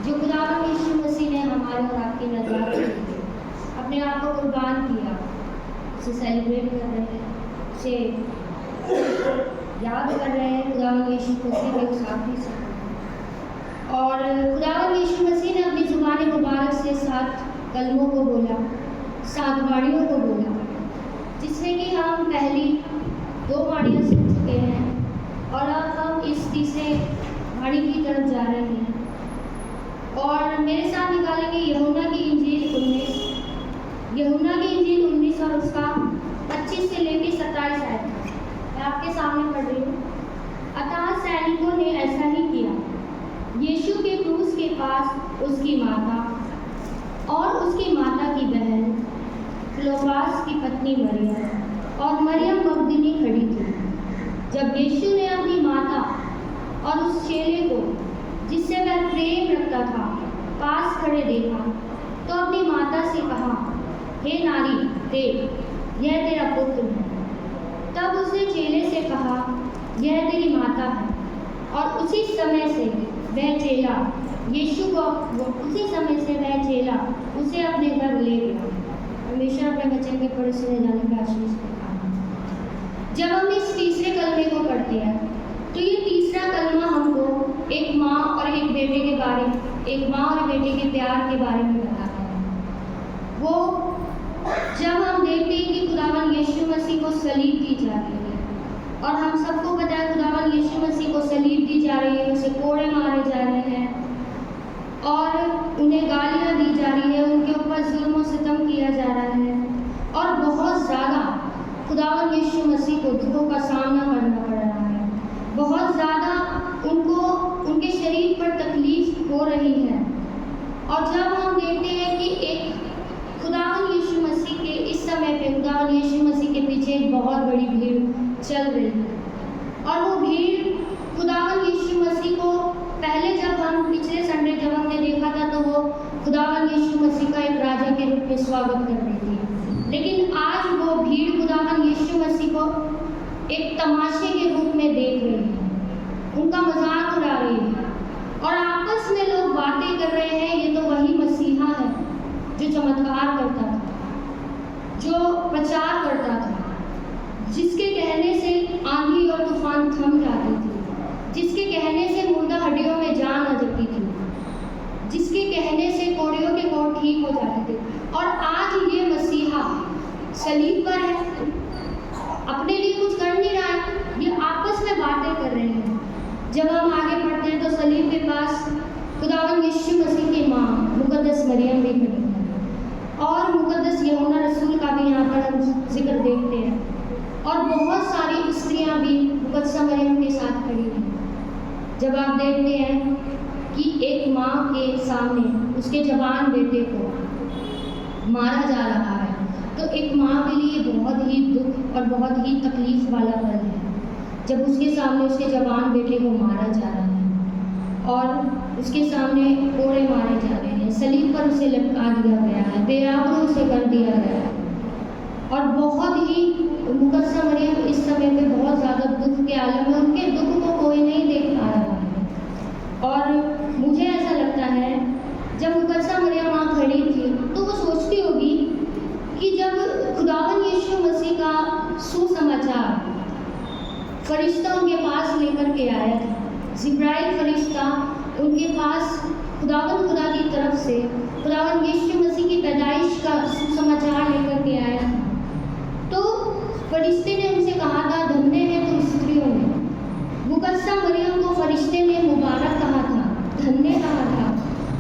जो खुदावंद यीशु मसीह ने हमारे और आपके नज़ारे के लिए अपने आप को कुर्बान किया, उसे सेलिब्रेट कर रहे हैं, उसे याद कर रहे हैं खुदावंद यीशु मसीह के उस आखिरी समय। और खुदावंद यीशु मसीह ने अपनी ज़ुबान मुबारक से 7 कलमों को बोला, 7 वाणियों को बोला, जिसमें कि हम पहली 2 वाणियाँ सुन चुके हैं और अब हम इस तीसरे वाणी की तरफ जा रहे हैं। और मेरे साथ निकालेंगे यूहन्ना की इंजील 19 और उसका 25 से लेकर 27 आयत। मैं आपके सामने पढ़ रही हूँ। अतः सैनिकों ने ऐसा ही किया। यीशु के क्रूस के पास उसकी माता और उसकी माता की बहन क्लोपास की पत्नी मरियम और मरियम मगदलीनी खड़ी थी। जब यीशु ने अपनी माता और उस चेले को, जिससे वह प्रेम रखता था, पास खड़े देखा, तो अपनी माता से कहा, हे नारी, देख, यह तेरा पुत्र है। तब उसने चेले से कहा, यह तेरी माता है। और उसी समय से वह चेला उसे अपने घर ले गया। हमेशा अपने बच्चे के पढ़े सुने जाने का आशीष देता है। जब हम इस तीसरे कलमे को पढ़ते हैं तो ये तीसरा कलमा हमको एक माँ और एक बेटे के प्यार के बारे में बताता है। वो जब हम देखते हैं कि खुदावंद यीशु मसीह को सलीब दी जा रही है, और हम सबको पता है खुदावंद यीशु मसीह को सलीब दी जा रही है, उसे कोड़े मारे जा रहे हैं और उन्हें गालियाँ दी जा रही है, उनके ऊपर जुल्म और सितम किया जा रहा है और बहुत ज़्यादा खुदावंद यीशु मसीह को दुखों का सामना करना पड़ रहा है। बहुत ज़्यादा उनको उनके शरीर पर तकलीफ हो रही है। और जब हम देखते हैं कि एक खुदावंद यीशु मसीह के इस समय पे खुदावंद यीशु मसीह के पीछे एक बहुत बड़ी भीड़ चल रही है, और वो भीड़ खुदावंद यीशु मसीह को पहले जब हम पिछले संडे जब हमने देखा था तो वो खुदावंद यीशु मसीह का एक राजा के रूप में स्वागत कर रही थी, लेकिन आज वो भीड़ खुदावंद यीशु मसीह को एक तमाशे के रूप में देख रही है, उनका मजाक उड़ा रही है और आपस में लोग बातें कर रहे हैं, ये तो वही मसीहा है जो चमत्कार करता था, जो प्रचार करता था, जिसके कहने से आंधी और तूफान थम जाती थी, जिसके कहने से मुर्दा हड्डियों में जान आ जाती थी, जिसके कहने से कोड़ियों के कोड़ ठीक हो जाते थे। और आज ये मसीहा सलीब पर है, अपने लिए कुछ कर नहीं रहा है, ये आपस में बातें कर रहे हैं। जब हम आगे पढ़ते हैं तो सलीब के पास खुदावंद यीशु मसीह की माँ मुकद्दस मरियम भी खड़ी है, और मुकद्दस यूहन्ना रसूल का भी यहाँ पर हम जिक्र देखते हैं, और बहुत सारी स्त्रियाँ भी मुकद्दस मरियम के साथ खड़ी हैं। जब आप देखते हैं कि एक माँ के सामने उसके जवान बेटे को मारा जा रहा है, तो एक माँ के लिए बहुत ही दुख और बहुत ही तकलीफ वाला पल है जब उसके सामने उसके जवान बेटे को मारा जा रहा है और उसके सामने कोड़े मारे जा रहे हैं, सलीब पर उसे लटका दिया गया है, बेआबरू उसे कर दिया गया है। और बहुत ही मुकद्दस मरियम इस समय पे बहुत ज़्यादा दुख के आलम में, उनके दुख को कोई नहीं देख पा रहा है। और मुझे ऐसा लगता है जब मुकद्दस मरियम वहाँ खड़ी थी तो वो सोचती होगी कि जब खुदावंद यीशु मसीह का सुसमाचार फरिश्ता उनके पास लेकर के आया था, जिब्राइल फरिश्ता उनके पास खुदा की तरफ से खुदावंद यीशु मसीह की पैदाइश का सुसमाचार लेकर के आया था, तो फरिश्ते ने उनसे कहा था, धन्य है तुम स्त्रियों में। मुकद्दस मरियम को फरिश्ते ने मुबारक कहा था, धन्य कहा था।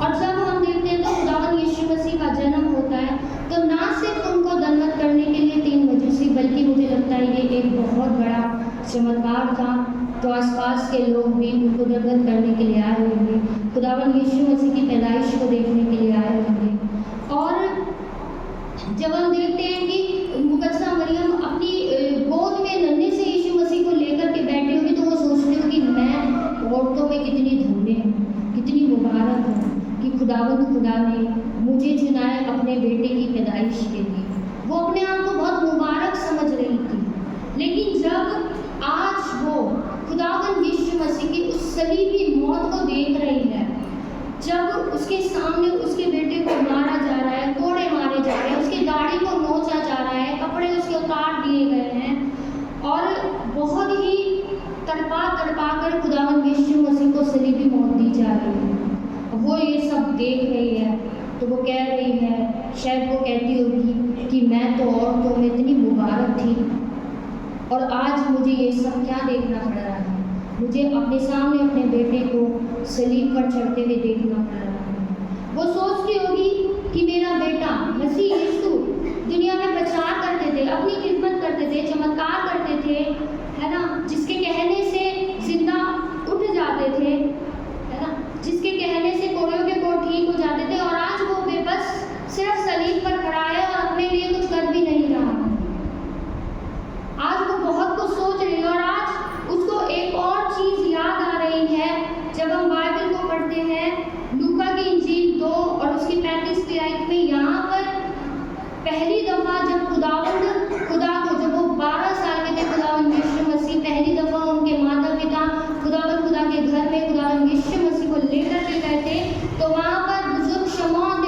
और जब हम देखते हैं तो खुदावंद यीशु मसीह का जन्म होता है तो ना सिर्फ उनको दंडवत करने के लिए 3 मजूसी, बल्कि मुझे लगता है ये एक बहुत बड़ा चमत्कार था, तो आसपास के लोग भी उनको दंडवत करने के लिए आए होंगे, खुदावंद यीशु मसीह की पैदाइश को देखने के लिए आए होंगे। और जब हम देखते हैं कि मुकद्दस मरियम अपनी गोद में नन्हे से यीशु मसीह को लेकर के बैठी होगी, तो वो सोचती होगी मैं औरतों में कितनी धन्य हूँ, कितनी मुबारक हूँ कि खुदावंद खुदा ने मुझे चुना है अपने बेटे की पैदाइश के लिए। वो अपने आप को बहुत मुबारक समझ रही थी, लेकिन जब आज वो खुदावंद यीशु मसीह की उस सलीबी मौत को देख रही है, जब सामने उसके बेटे को मारा जा रहा है, कोड़े मारे जा रहे हैं, उसकी दाढ़ी को नोचा जा रहा है, कपड़े उसके उतार दिए गए हैं और बहुत ही तड़पा कर खुदावंद यीशु मसीह को सलीबी मौत दी जा रही है। वो ये सब देख रही है तो वो कह रही है, शायद वो कहती होगी कि मैं तो औरतों में इतनी मुबारक थी और आज मुझे ये सब क्या देखना पड़ रहा है, मुझे अपने सामने अपने बेटे को सलीब पर चढ़ते हुए देखना पड़ रहा है। वो सोचती होगी कि मेरा बेटा मसीह यीशु दुनिया में प्रचार करते थे, अपनी खिदमत करते थे, चमत्कार करते थे, है ना, जिसके कहने से जिंदा उठ जाते थे, है ना, जिसके कहने से कोड़ियों के कोड़ ठीक हो जाते थे, और आज वो बेबस सिर्फ सलीब पर खड़ा है और अपने लिए कुछ कर भी नहीं रहा। आज वो बहुत कुछ सोच रही है और आज उसको एक और चीज याद आ रही है। जब हम बाइबल को पढ़ते हैं लूका की इंजील 2 और उसकी 35वीं आयत में, यहाँ पर पहली दफा जब खुदा को, जब वो 12 साल के थे, खुदावंद यीशु मसीह पहली दफा उनके माता पिता खुदा के घर में खुदावंद यीशु मसीह को लेकर के गए थे, तो वहाँ पर बुजुर्ग शमौन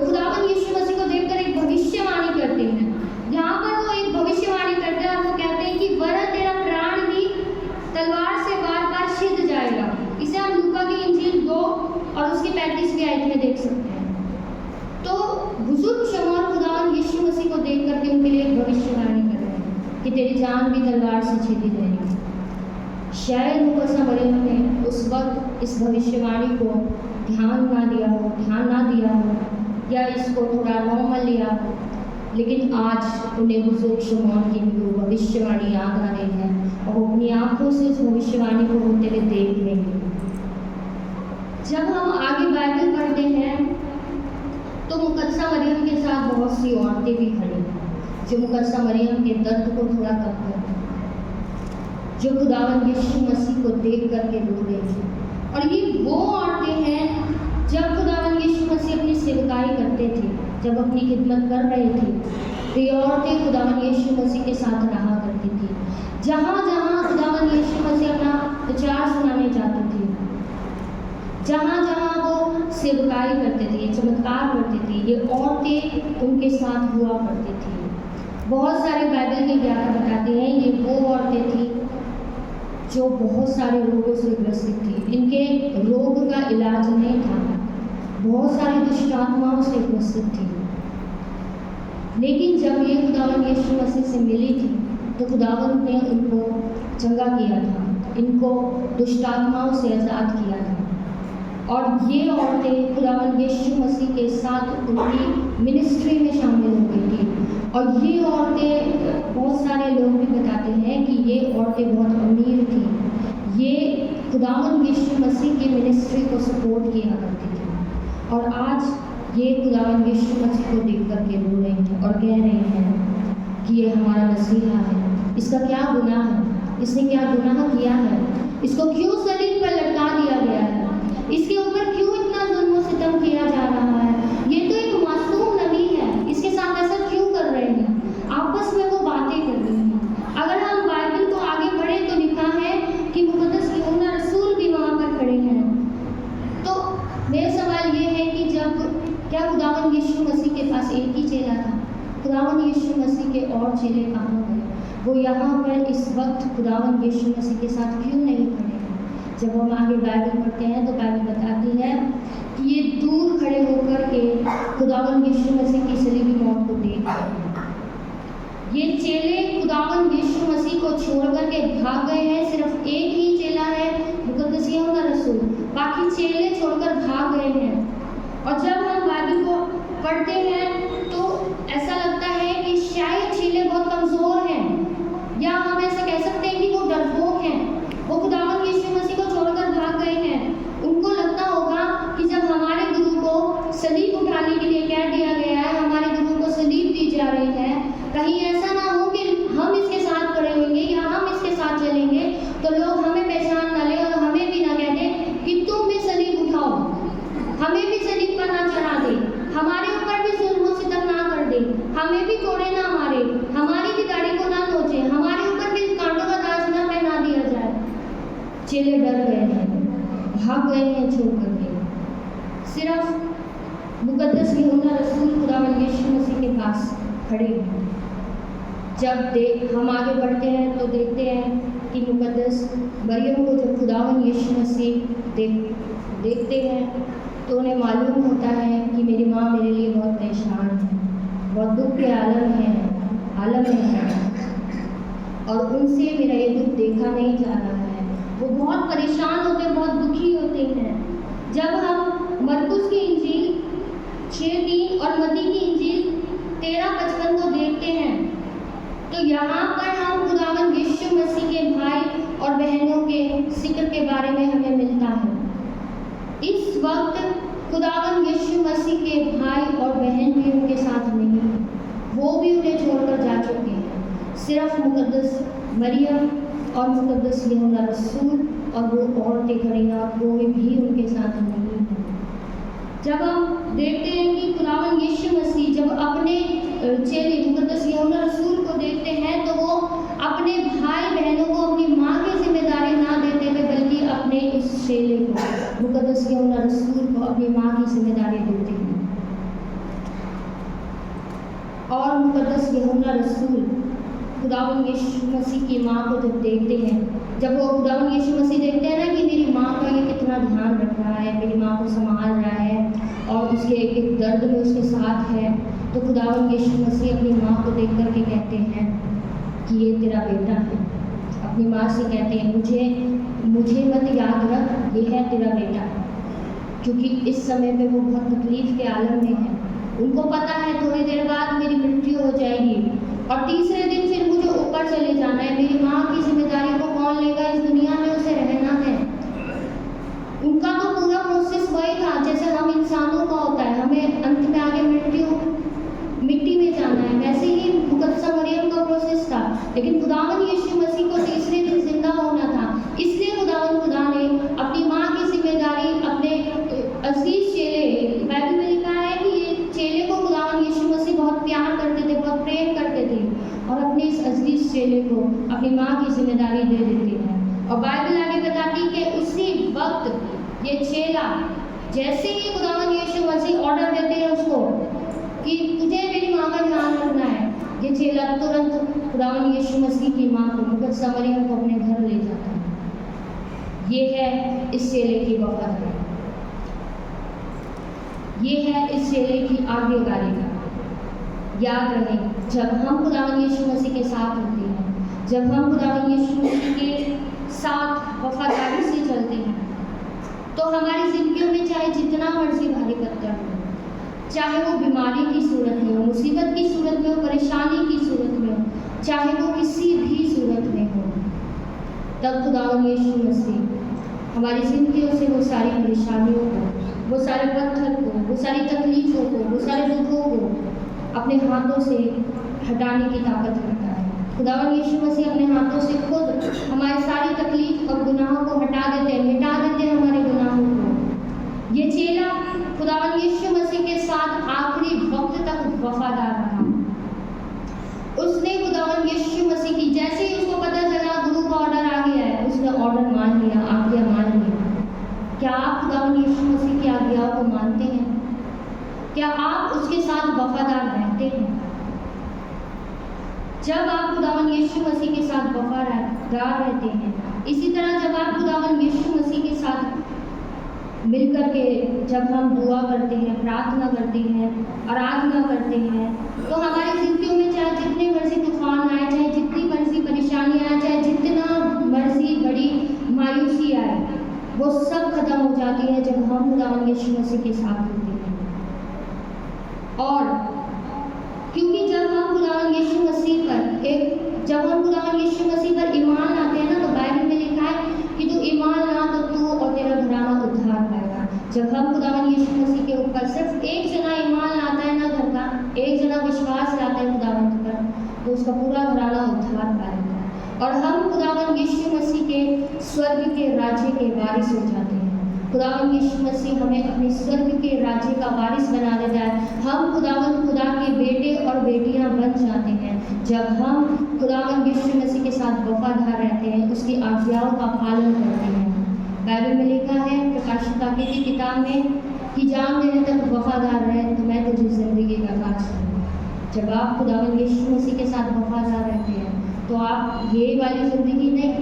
खुदावंद यीशु मसीह को देखकर एक भविष्यवाणी करते हैं। यहाँ पर वो एक भविष्यवाणी करते हैं और वो कहते हैं कि वरन तेरा प्राण भी तलवार से बार छिद जाएगा। इसे हम लूका की इंजील 2 और उसकी 35वीं आयत में देख सकते हैं। तो बुजुर्ग शमौन खुदावंद यीशु मसीह को देख करके उनके लिए एक भविष्यवाणी कर रहे हैं कि तेरी जान भी तलवार से छीनी जाएगी। शायद मुकद्दसा मरियम ने उस वक्त इस भविष्यवाणी को ध्यान ना दिया हो या इसको थोड़ा नॉर्मल लिया हो, लेकिन आज उन्हें बुजुर्ग शमौन की वो भविष्यवाणी याद आ रही है और वो अपनी आंखों से उस भविष्यवाणी को होते हुए देख रहे हैं। जब हम आगे बाइबल पढ़ते हैं तो मुकद्दसा मरियम के साथ बहुत सी औरतें भी खड़ी हैं जो मुकद्दसा मरियम के दर्द को थोड़ा कम करती हैं, जो खुदावंद यीशु मसीह को देख करके रो रही थी। और ये वो औरतें हैं जब खुदावंद यीशु मसीह अपनी सेवकाई करते थे, जब अपनी खिदमत कर रहे थे, तो ये औरतें खुदावंद यीशु मसीह के साथ रहा करती थी। जहाँ जहाँ खुदावंद यीशु मसीह अपना विचार सुनाने जाते थे, जहाँ जहाँ वो सेवकाई करते थे, चमत्कार करते थे, ये औरतें उनके साथ हुआ करती थी। बहुत सारे बाइबल के ज्ञाता बताते हैं ये वो औरतें थी जो बहुत सारे रोगों से ग्रसित थी, इनके रोग का इलाज नहीं था, बहुत सारी दुष्ट आत्माओं से ग्रसित थी। लेकिन जब ये खुदावंद यीशु मसीह से मिली थी तो खुदावंद ने इनको चंगा किया था, इनको दुष्ट आत्माओं से आज़ाद किया था। और ये औरतें खुदावंद यीशु मसीह के साथ उनकी मिनिस्ट्री में शामिल हो गई थी। और ये औरतें, बहुत सारे लोग भी बताते हैं कि ये औरतें बहुत अमीर थी, ये खुदावंद यीशु मसीह की मिनिस्ट्री को सपोर्ट किया करती थी। और आज ये खुदावंद यीशु मसीह को देख कर के रो रही हैं और कह रही हैं कि ये हमारा मसीहा है, इसका क्या गुनाह है, इसने क्या गुनाह किया है, इसको क्यों सलीब पर लटका दिया गया है, इसके ऊपर क्यों इतना जुल्म सितम किया जा रहा है, ये तो एक मासूम नबी है, इसके साथ ऐसा क्यों कर रहे हैं। आपस में वो बातें कर रही हैं। अगर हम बाइबल को आगे पढ़ें तो लिखा है कि मुकद्दस यूहन्ना रसूल भी वहाँ पर खड़े हैं। तो मेरा सवाल ये है कि जब क्या खुदावंद यीशु मसीह के पास एक ही चेला था, खुदावंद यीशु मसीह के और चेले कहाँ गए, वो यहाँ पर इस वक्त खुदावंद यीशु मसीह के साथ क्यों नहीं खड़े हैं। जब हम आगे बाइबल पढ़ते हैं तो बाइबल बताती है कि ये दूर खड़े होकर के खुदावंद यीशु मसीह की सलीबी मौत को देख रहे हैं। ये चेले खुदावंद यीशु मसीह को छोड़ करके भाग गए हैं। सिर्फ एक ही चेला है मुकद्दस यूहन्ना रसूल, बाकी चेले छोड़कर भाग गए हैं। और जब हम बाइबल को पढ़ते हैं तो ऐसा लगता है कि शायद चेले बहुत कमज़ोर हैं, या हम ऐसा कह सकते हैं कि वो डरपोक हैं। वो खुदावंद यीशु मसीह को छोड़कर भाग गए हैं। उनको लगता होगा कि जब हमारे गुरु को सलीब उठाने के लिए कह दिया गया है, हमारे गुरु को सलीब दी जा रही है, कहीं ऐसा ना हो कि हम इसके साथ खड़े होंगे या हम इसके साथ चलेंगे तो लोग हमें पहचान ना ले और हमें भी ना कह दे कि तुम भी सलीब उठाओ, हमें भी सलीब पर ना चढ़ा दे, हमारे ऊपर भी जुल्म सितम ना कर दे, हमें भी कोड़े ना मारे, हमारी भी दाढ़ी को ना नोचे, हमारे ऊपर भी कांटों का ताज ना पहना दिया जाए। चेले डर गए हैं, भाग गए हैं छोड़ करके। सिर्फ मुकद्दस यूहन्ना रसूल खुदावंद यीशु मसीह के पास खड़े हैं। जब हम आगे बढ़ते हैं तो देखते हैं कि मुकद्दस मरियम को जब खुदावंद यीशु मसीह देखते हैं तो उन्हें मालूम होता है कि मेरी माँ मेरे लिए बहुत परेशान है, बहुत दुख के आलम में है और उनसे मेरा ये दुख देखा नहीं जा रहा है। वो बहुत परेशान होते हैं, बहुत दुखी होते हैं। जब हम मरकुस की इंजील 6:3 और मत्ती की इंजील 13:55 को देखते हैं तो यहाँ पर हम खुदावंद यीशु मसीह के भाई और बहनों के जिक्र के बारे में हमें मिलता है। इस वक्त खुदावंद यीशु मसीह के भाई और बहन भी उनके साथ नहीं है, वो भी उन्हें छोड़कर जा चुके हैं। सिर्फ मुकद्दस मरियम और मुकद्दस यूहन्ना रसूल और वो औरतें खड़ी हैं और वो भी उनके साथ नहीं है। जब हम देखते हैं कि खुदावंद यीशु मसीह जब अपने चेले मुकद्दस यूहन्ना रसूल को देखते हैं तो वो अपने भाई बहनों को अपनी माँ की जिम्मेदारी ना देते हुए बल्कि अपने इस चेले को मुकद्दस यूहन्ना रसूल को अपनी माँ की जिम्मेदारी देते हैं। और मुकद्दस यूहन्ना रसूल खुदावंद यीशु मसीह की माँ को जब देखते हैं, जब वो खुदावंद यीशु मसीह देखते हैं ना कि मेरी माँ का ये कितना ध्यान रख रहा है, मेरी माँ को संभाल रहा है और उसके एक दर्द में उसके साथ है, तो खुदावंद यीशु मसीह अपनी माँ को देख कर के कहते हैं कि ये तेरा बेटा है। अपनी माँ से कहते हैं मुझे मत याद रख, ये है तेरा बेटा। क्योंकि इस समय पे वो बहुत तकलीफ के आलम में है। उनको पता है थोड़ी देर बाद मेरी मृत्यु हो जाएगी और तीसरे दिन फिर मुझे ऊपर चले जाना है। मेरी माँ की जिम्मेदारी को कौन लेगा, इस दुनिया में उसे रहना है। उनका तो पूरा प्रोसेस वही था जैसे हम इंसानों का होता है, हमें अंत में आगे मिट्टी में जाना है, वैसे ही मुकद्दसा मरियम का प्रोसेस था। लेकिन खुदावंद यीशु मसीह को तीसरे दिन जिंदा होना था, इसलिए खुदा ने अपनी माँ की जिम्मेदारी अपने अजीज चेले, बाइबल में लिखा है कि ये चेले को खुदावंद यीशु मसीह बहुत प्यार करते थे, बहुत प्रेम करते थे और अपने इस अजीज चेले को अपनी माँ की जिम्मेदारी दे देते हैं। और बाइबल आगे बताती कि उसी वक्त ये चेला जैसे ही खुदावंद यीशु मसीह ऑर्डर देते हैं उसको कि तुझे मेरी माँ का ध्यान रखना है, ये चेला तुरंत खुदावंद यीशु मसीह की माँ को मुकद्दसा मरियम को अपने घर ले जाता है। ये है इस चेले की वफादारी, ये है इस चेले की आज्ञाकारी का। याद रहे, जब हम खुदावंद यीशु मसीह के साथ होते हैं, जब हम खुदावंद यीशु मसीह के साथ वफादारी से चलते हैं, तो हमारी जिंदगियों में चाहे जितना मर्जी भारी पत्थर हो, चाहे वो बीमारी की सूरत में हो, मुसीबत की सूरत में हो, परेशानी की सूरत में हो, चाहे वो किसी भी सूरत में हो, तब खुदावंद यीशु मसीह हमारी जिंदगियों से वो सारी परेशानियों को, वो सारे पत्थर को, वो सारी तकलीफों को, वो सारे दुखों को अपने हाथों से हटाने की ताकत रखता है। खुदावंद यीशु मसीह अपने हाथों से खुद हमारी सारी तकलीफ और गुनाहों को हटा देते हैं, मिटा देते हैं हमारे गुनाहों को। ये चेला खुदावंद यीशु मसीह के साथ आखिरी वक्त तक वफादार रहा। उसने खुदावंद यीशु मसीह की, जैसे ही उसको पता चला गुरु का ऑर्डर आ गया है, उसने ऑर्डर मान लिया, आज्ञा मान लिया। क्या आप खुदावंद यीशु मसीह की आज्ञाओं को मानते हैं? क्या आप उसके साथ वफादार रहते हैं? जब आप खुदावंद यीशु मसीह के साथ वफादार रहते हैं, इसी तरह जब आप खुदावंद यीशु मसीह के साथ मिलकर के जब हम दुआ करते हैं, प्रार्थना करते हैं, आराधना करते हैं, तो हमारी जिंदगियों में चाहे जितने मर्जी तूफान आए, चाहे जितनी मर्जी परेशानी आए, चाहे जितना मर्जी बड़ी मायूसी आए, वो सब खत्म हो जाती है जब हम खुदावंद यीशु मसीह के साथ होते हैं। और क्योंकि जब हम खुदावंद यीशु मसीह पर ईमान लाते हैं ना, तो बाइबल में लिखा है कि तू ईमान ला तो तू और तेरा घराना उद्धार पाएगा। जब हम खुदावंद यीशु मसीह के ऊपर सिर्फ एक जना ईमान लाता है ना, घर का एक जना विश्वास लाता है खुदावंद पर, तो उसका पूरा घराना उद्धार पाएगा और हम खुदावंद यीशु मसीह के स्वर्ग के राज्य के वारिस हो जाते हैं। खुदावंद यीशु मसीह हमें अपने स्वर्ग के राज्य का वारिस बना देता है। हम खुदा के बेटे और बेटियां बन जाते हैं जब हम खुदावंद यीशु मसीह के साथ वफादार रहते हैं, उसकी आज्ञाओं का पालन करते हैं। बाइबल में लिखा है प्रकाशित वाक्य की किताब में कि जान देने तक वफादार रहे तो मैं तुझे ज़िंदगी का काज करूँगा। जब आप खुदावंद यीशु मसीह के साथ वफादार रहते हैं तो आप ये वाली ज़िंदगी नहीं,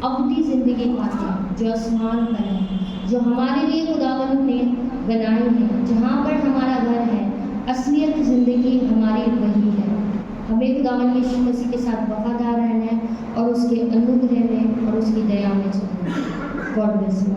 अबदी ज़िंदगी पाते हैं जो आसमान पर है, जो हमारे लिए खुदावंद ने बनाई है, जहाँ पर हमारा घर है। असलियत ज़िंदगी हमारी वही है। हमें खुदावंद यीशु मसीह के साथ वफादार रहना है और उसके अनुग्रह में और उसकी दया में चलना है। God bless you.